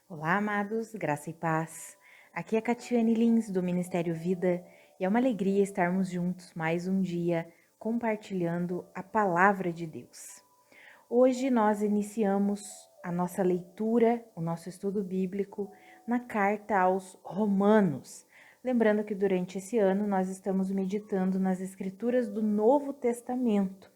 Olá, amados, graça e paz. Aqui é Catiane Lins, do Ministério Vida, e é uma alegria estarmos juntos mais um dia compartilhando a palavra de Deus. Hoje nós iniciamos a nossa leitura, o nosso estudo bíblico na carta aos Romanos. Lembrando que durante esse ano nós estamos meditando nas escrituras do Novo Testamento.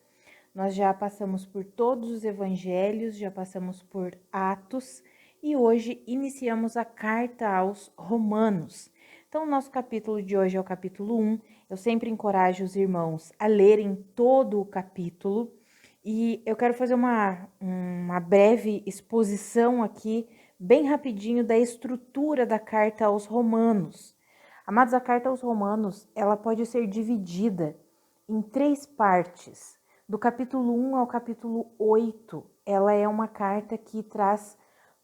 Nós já passamos por todos os evangelhos, já passamos por Atos e hoje iniciamos a carta aos Romanos. Então, o nosso capítulo de hoje é o capítulo 1. Eu sempre encorajo os irmãos a lerem todo o capítulo e eu quero fazer uma breve exposição aqui, bem rapidinho, da estrutura da carta aos Romanos. Amados, a carta aos Romanos, ela pode ser dividida em 3 partes. Do capítulo 1 ao capítulo 8, ela é uma carta que traz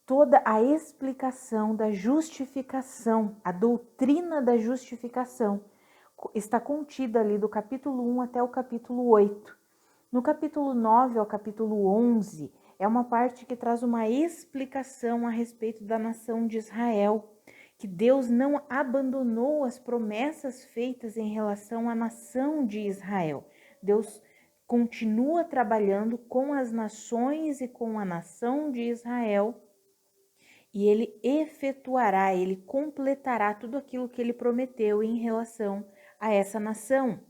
toda a explicação da justificação, a doutrina da justificação. Está contida ali do capítulo 1 até o capítulo 8. No capítulo 9 ao capítulo 11, é uma parte que traz uma explicação a respeito da nação de Israel, que Deus não abandonou as promessas feitas em relação à nação de Israel. Deus continua trabalhando com as nações e com a nação de Israel, e ele efetuará, ele completará tudo aquilo que ele prometeu em relação a essa nação.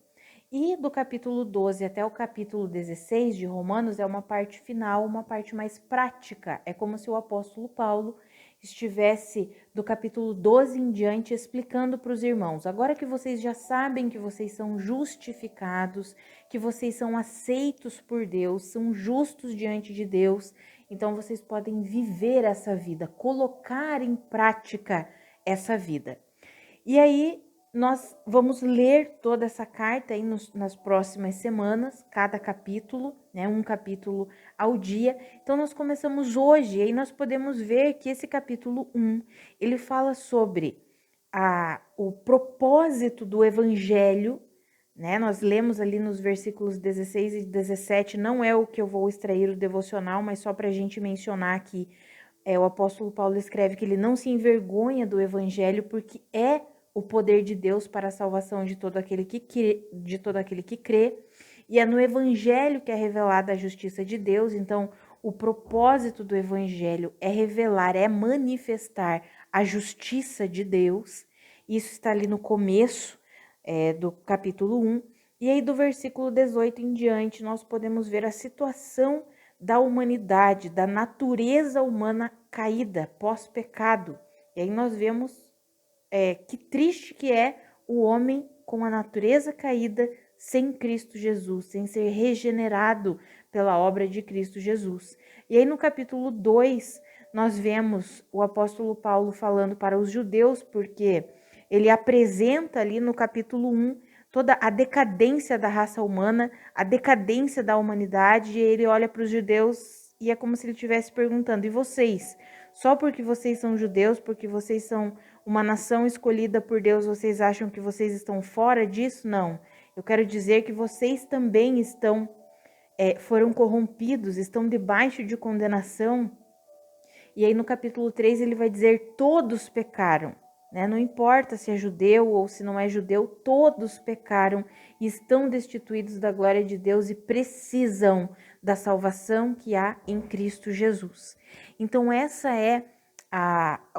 E do capítulo 12 até o capítulo 16 de Romanos é uma parte final, uma parte mais prática. É como se o apóstolo Paulo estivesse do capítulo 12 em diante explicando para os irmãos: agora que vocês já sabem que vocês são justificados, que vocês são aceitos por Deus, são justos diante de Deus, então vocês podem viver essa vida, colocar em prática essa vida. E aí nós vamos ler toda essa carta aí nas próximas semanas, cada capítulo, né, um capítulo ao dia. Então nós começamos hoje, e aí nós podemos ver que esse capítulo 1, ele fala sobre o propósito do evangelho, né? Nós lemos ali nos versículos 16 e 17, não é o que eu vou extrair o devocional, mas só para a gente mencionar que o apóstolo Paulo escreve que ele não se envergonha do evangelho porque é o poder de Deus para a salvação de todo aquele que crê, e é no evangelho que é revelada a justiça de Deus. Então, o propósito do evangelho é revelar, é manifestar a justiça de Deus. Isso está ali no começo do capítulo 1, e aí do versículo 18 em diante nós podemos ver a situação da humanidade, da natureza humana caída, pós-pecado. E aí nós vemos que triste que é o homem com a natureza caída sem Cristo Jesus, sem ser regenerado pela obra de Cristo Jesus. E aí no capítulo 2, nós vemos o apóstolo Paulo falando para os judeus, porque ele apresenta ali no capítulo 1 toda a decadência da raça humana, a decadência da humanidade, e ele olha para os judeus e é como se ele estivesse perguntando: e vocês? Só porque vocês são judeus, porque vocês são uma nação escolhida por Deus, vocês acham que vocês estão fora disso? Não. Eu quero dizer que vocês também foram corrompidos, estão debaixo de condenação. E aí no capítulo 3 ele vai dizer: todos pecaram. Não importa se é judeu ou se não é judeu, todos pecaram e estão destituídos da glória de Deus e precisam da salvação que há em Cristo Jesus. Então essa é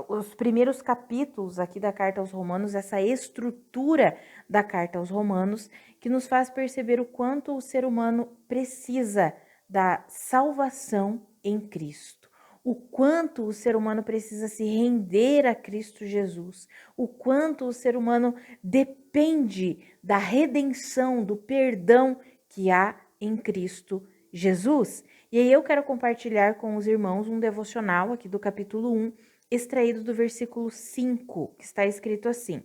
os primeiros capítulos aqui da carta aos Romanos, essa estrutura da carta aos Romanos, que nos faz perceber o quanto o ser humano precisa da salvação em Cristo. O quanto o ser humano precisa se render a Cristo Jesus, o quanto o ser humano depende da redenção, do perdão que há em Cristo Jesus. E aí eu quero compartilhar com os irmãos um devocional aqui do capítulo 1, extraído do versículo 5, que está escrito assim: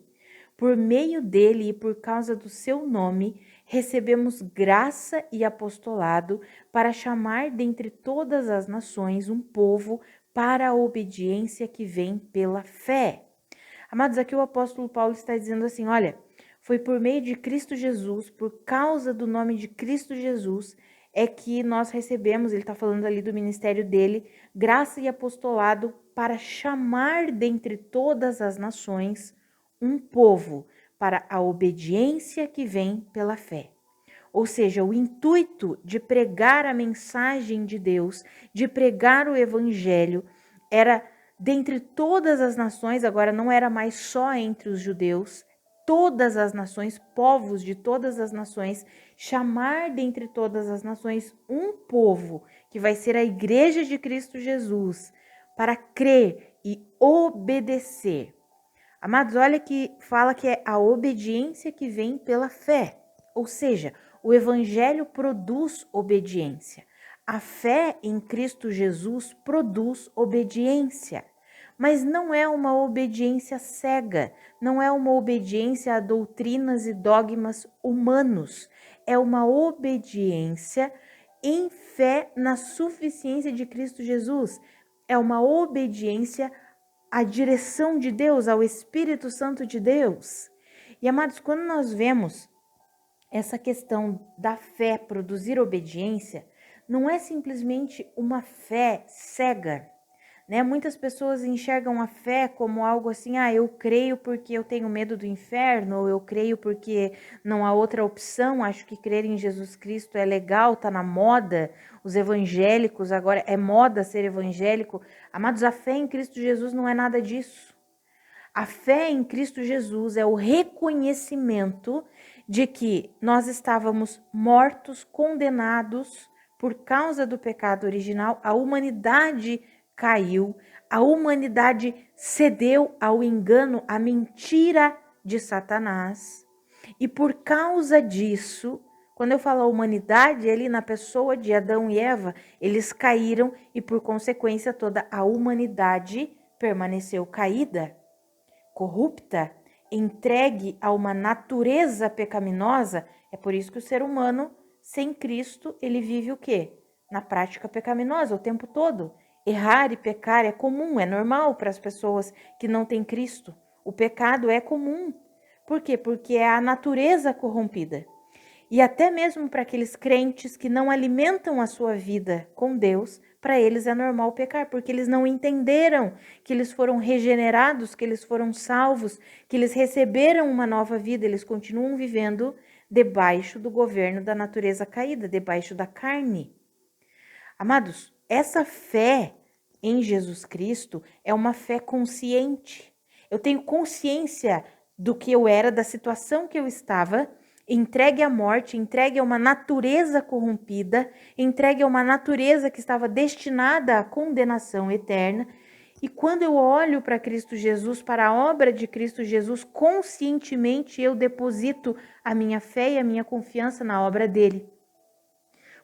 por meio dele e por causa do seu nome, recebemos graça e apostolado para chamar dentre todas as nações um povo para a obediência que vem pela fé. Amados, aqui o apóstolo Paulo está dizendo assim: olha, foi por meio de Cristo Jesus, por causa do nome de Cristo Jesus, é que nós recebemos, ele está falando ali do ministério dele, graça e apostolado para chamar dentre todas as nações um povo para a obediência que vem pela fé. Ou seja, o intuito de pregar a mensagem de Deus, de pregar o evangelho, era dentre todas as nações, agora não era mais só entre os judeus, todas as nações, povos de todas as nações, chamar dentre todas as nações um povo que vai ser a igreja de Cristo Jesus, para crer e obedecer. Amados, olha que fala que é a obediência que vem pela fé. Ou seja, o evangelho produz obediência. A fé em Cristo Jesus produz obediência. Mas não é uma obediência cega, não é uma obediência a doutrinas e dogmas humanos. É uma obediência em fé na suficiência de Cristo Jesus. É uma obediência à direção de Deus, ao Espírito Santo de Deus. E amados, quando nós vemos essa questão da fé produzir obediência, não é simplesmente uma fé cega, né? Muitas pessoas enxergam a fé como algo assim, eu creio porque eu tenho medo do inferno, ou eu creio porque não há outra opção, acho que crer em Jesus Cristo é legal, tá na moda, os evangélicos agora, é moda ser evangélico. Amados, a fé em Cristo Jesus não é nada disso. A fé em Cristo Jesus é o reconhecimento de que nós estávamos mortos, condenados por causa do pecado original, a humanidade caiu, a humanidade cedeu ao engano, à mentira de Satanás. E por causa disso, quando eu falo a humanidade, ali na pessoa de Adão e Eva, eles caíram e por consequência toda a humanidade permaneceu caída, corrupta, entregue a uma natureza pecaminosa. É por isso que o ser humano, sem Cristo, ele vive o quê? Na prática pecaminosa o tempo todo. Errar e pecar é comum, é normal para as pessoas que não têm Cristo. O pecado é comum. Por quê? Porque é a natureza corrompida. E até mesmo para aqueles crentes que não alimentam a sua vida com Deus, para eles é normal pecar, porque eles não entenderam que eles foram regenerados, que eles foram salvos, que eles receberam uma nova vida, eles continuam vivendo debaixo do governo da natureza caída, debaixo da carne. Amados, essa fé em Jesus Cristo é uma fé consciente. Eu tenho consciência do que eu era, da situação que eu estava, entregue à morte, entregue a uma natureza corrompida, entregue a uma natureza que estava destinada à condenação eterna. E quando eu olho para Cristo Jesus, para a obra de Cristo Jesus, conscientemente eu deposito a minha fé e a minha confiança na obra dele.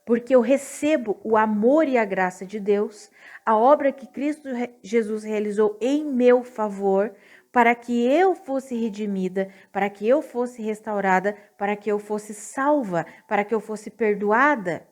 Porque eu recebo o amor e a graça de Deus, a obra que Cristo Jesus realizou em meu favor, para que eu fosse redimida, para que eu fosse restaurada, para que eu fosse salva, para que eu fosse perdoada.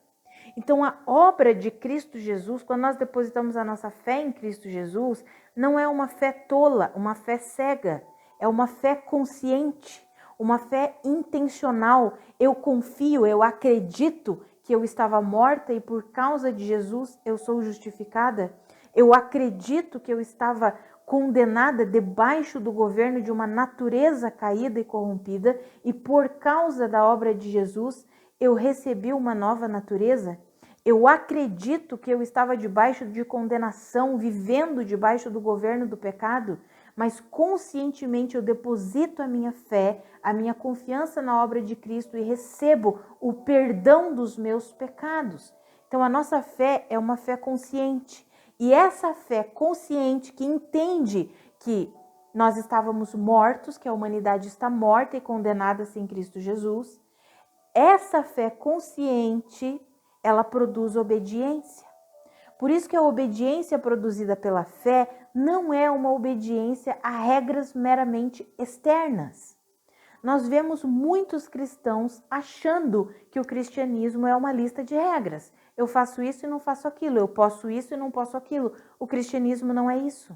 Então, a obra de Cristo Jesus, quando nós depositamos a nossa fé em Cristo Jesus, não é uma fé tola, uma fé cega, é uma fé consciente, uma fé intencional. Eu confio, eu acredito que eu estava morta e por causa de Jesus eu sou justificada. Eu acredito que eu estava condenada debaixo do governo de uma natureza caída e corrompida e por causa da obra de Jesus eu recebi uma nova natureza. Eu acredito que eu estava debaixo de condenação, vivendo debaixo do governo do pecado, mas conscientemente eu deposito a minha fé, a minha confiança na obra de Cristo e recebo o perdão dos meus pecados. Então a nossa fé é uma fé consciente. E essa fé consciente que entende que nós estávamos mortos, que a humanidade está morta e condenada sem Cristo Jesus, essa fé consciente, ela produz obediência. Por isso que a obediência produzida pela fé não é uma obediência a regras meramente externas. Nós vemos muitos cristãos achando que o cristianismo é uma lista de regras. Eu faço isso e não faço aquilo, eu posso isso e não posso aquilo. O cristianismo não é isso.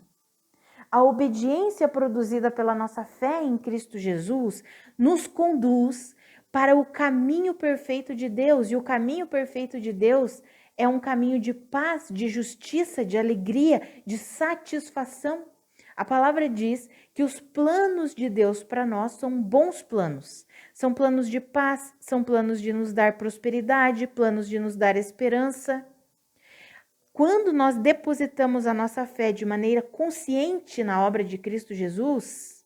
A obediência produzida pela nossa fé em Cristo Jesus nos conduz para o caminho perfeito de Deus. E o caminho perfeito de Deus é um caminho de paz, de justiça, de alegria, de satisfação. A palavra diz que os planos de Deus para nós são bons planos. São planos de paz, são planos de nos dar prosperidade, planos de nos dar esperança. Quando nós depositamos a nossa fé de maneira consciente na obra de Cristo Jesus,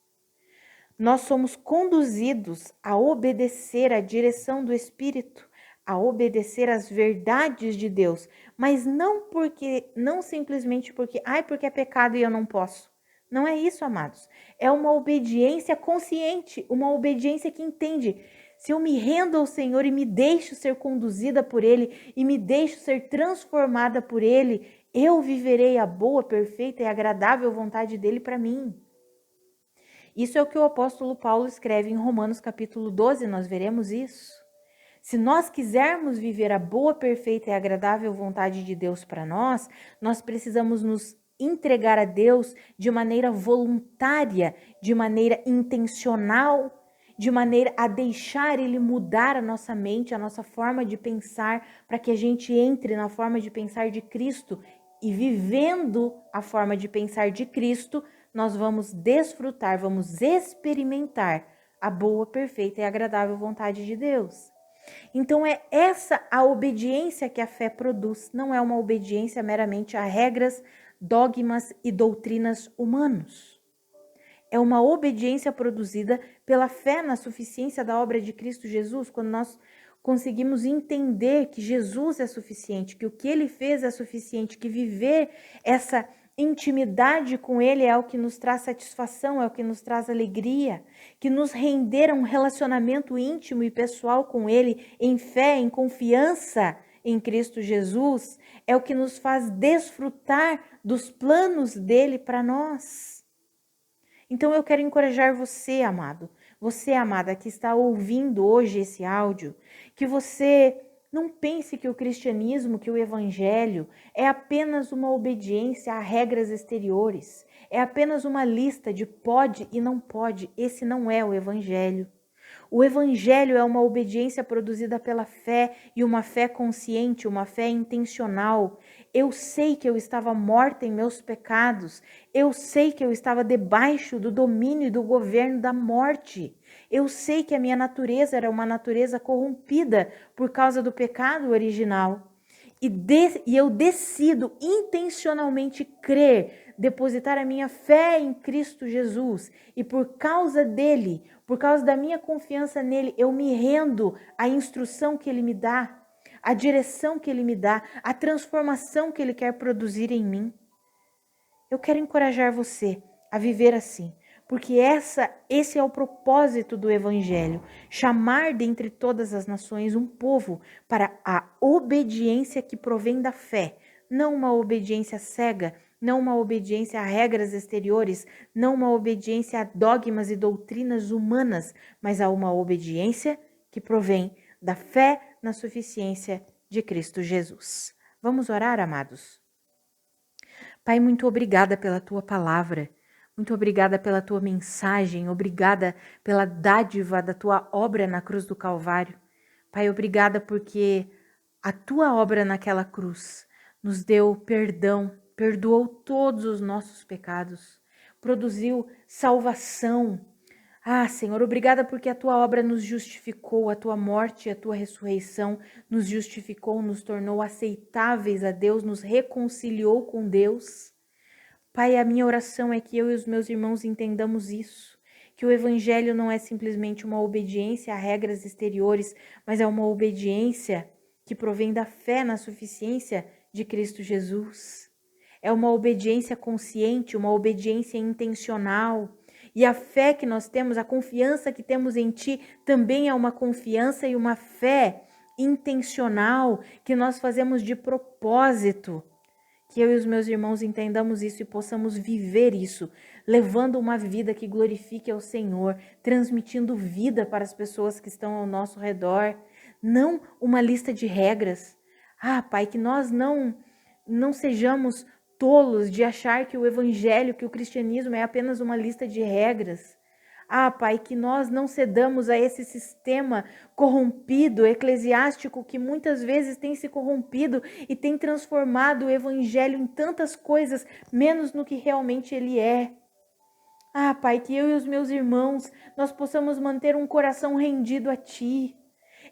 nós somos conduzidos a obedecer à direção do Espírito, a obedecer às verdades de Deus, mas não simplesmente porque é pecado e eu não posso. Não é isso, amados. É uma obediência consciente, uma obediência que entende. Se eu me rendo ao Senhor e me deixo ser conduzida por Ele e me deixo ser transformada por Ele, eu viverei a boa, perfeita e agradável vontade dEle para mim. Isso é o que o apóstolo Paulo escreve em Romanos capítulo 12, nós veremos isso. Se nós quisermos viver a boa, perfeita e agradável vontade de Deus para nós, nós precisamos nos entregar a Deus de maneira voluntária, de maneira intencional, de maneira a deixar Ele mudar a nossa mente, a nossa forma de pensar, para que a gente entre na forma de pensar de Cristo. E vivendo a forma de pensar de Cristo, nós vamos desfrutar, vamos experimentar a boa, perfeita e agradável vontade de Deus. Então é essa a obediência que a fé produz, não é uma obediência meramente a regras, dogmas e doutrinas humanos. É uma obediência produzida pela fé na suficiência da obra de Cristo Jesus, quando nós conseguimos entender que Jesus é suficiente, que o que Ele fez é suficiente, que viver essa intimidade com Ele é o que nos traz satisfação, é o que nos traz alegria, que nos render a um relacionamento íntimo e pessoal com Ele, em fé, em confiança em Cristo Jesus, é o que nos faz desfrutar dos planos dele para nós. Então eu quero encorajar você, amado, você, amada, que está ouvindo hoje esse áudio, que você não pense que o cristianismo, que o evangelho é apenas uma obediência a regras exteriores, é apenas uma lista de pode e não pode. Esse não é o evangelho. O evangelho é uma obediência produzida pela fé e uma fé consciente, uma fé intencional. Eu sei que eu estava morta em meus pecados. Eu sei que eu estava debaixo do domínio e do governo da morte. Eu sei que a minha natureza era uma natureza corrompida por causa do pecado original. E eu decido intencionalmente crer, depositar a minha fé em Cristo Jesus. E por causa dele, por causa da minha confiança nele, eu me rendo à instrução que ele me dá, à direção que ele me dá, à transformação que ele quer produzir em mim. Eu quero encorajar você a viver assim, porque esse é o propósito do evangelho, chamar dentre todas as nações um povo para a obediência que provém da fé, não uma obediência cega, não uma obediência a regras exteriores, não uma obediência a dogmas e doutrinas humanas, mas a uma obediência que provém da fé na suficiência de Cristo Jesus. Vamos orar, amados? Pai, muito obrigada pela tua palavra, muito obrigada pela tua mensagem, obrigada pela dádiva da tua obra na cruz do Calvário. Pai, obrigada porque a tua obra naquela cruz nos deu perdão, perdoou todos os nossos pecados, produziu salvação. Ah, Senhor, obrigada porque a tua obra nos justificou, a tua morte e a tua ressurreição nos justificou, nos tornou aceitáveis a Deus, nos reconciliou com Deus. Pai, a minha oração é que eu e os meus irmãos entendamos isso, que o evangelho não é simplesmente uma obediência a regras exteriores, mas é uma obediência que provém da fé na suficiência de Cristo Jesus. É uma obediência consciente, uma obediência intencional. E a fé que nós temos, a confiança que temos em Ti, também é uma confiança e uma fé intencional que nós fazemos de propósito. Que eu e os meus irmãos entendamos isso e possamos viver isso, levando uma vida que glorifique ao Senhor, transmitindo vida para as pessoas que estão ao nosso redor, não uma lista de regras. Ah, Pai, que nós não sejamos tolos de achar que o evangelho, que o cristianismo é apenas uma lista de regras. Ah, Pai, que nós não cedamos a esse sistema corrompido, eclesiástico, que muitas vezes tem se corrompido e tem transformado o evangelho em tantas coisas, menos no que realmente ele é. Ah, Pai, que eu e os meus irmãos, nós possamos manter um coração rendido a Ti,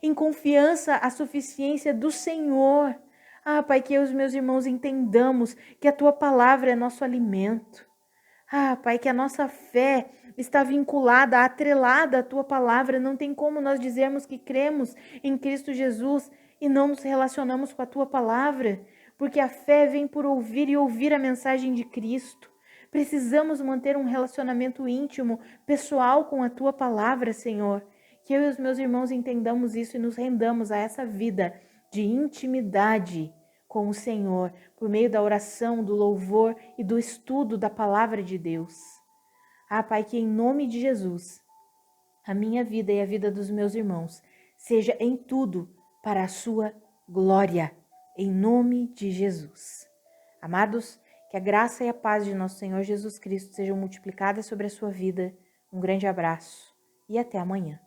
em confiança à suficiência do Senhor. Ah, Pai, que eu e os meus irmãos entendamos que a Tua palavra é nosso alimento. Ah, Pai, que a nossa fé está vinculada, atrelada à Tua palavra. Não tem como nós dizermos que cremos em Cristo Jesus e não nos relacionamos com a Tua palavra, porque a fé vem por ouvir e ouvir a mensagem de Cristo. Precisamos manter um relacionamento íntimo, pessoal com a Tua palavra, Senhor. Que eu e os meus irmãos entendamos isso e nos rendamos a essa vida de intimidade com o Senhor, por meio da oração, do louvor e do estudo da palavra de Deus. Ah, Pai, que em nome de Jesus, a minha vida e a vida dos meus irmãos seja em tudo para a sua glória, em nome de Jesus. Amados, que a graça e a paz de nosso Senhor Jesus Cristo sejam multiplicadas sobre a sua vida. Um grande abraço e até amanhã.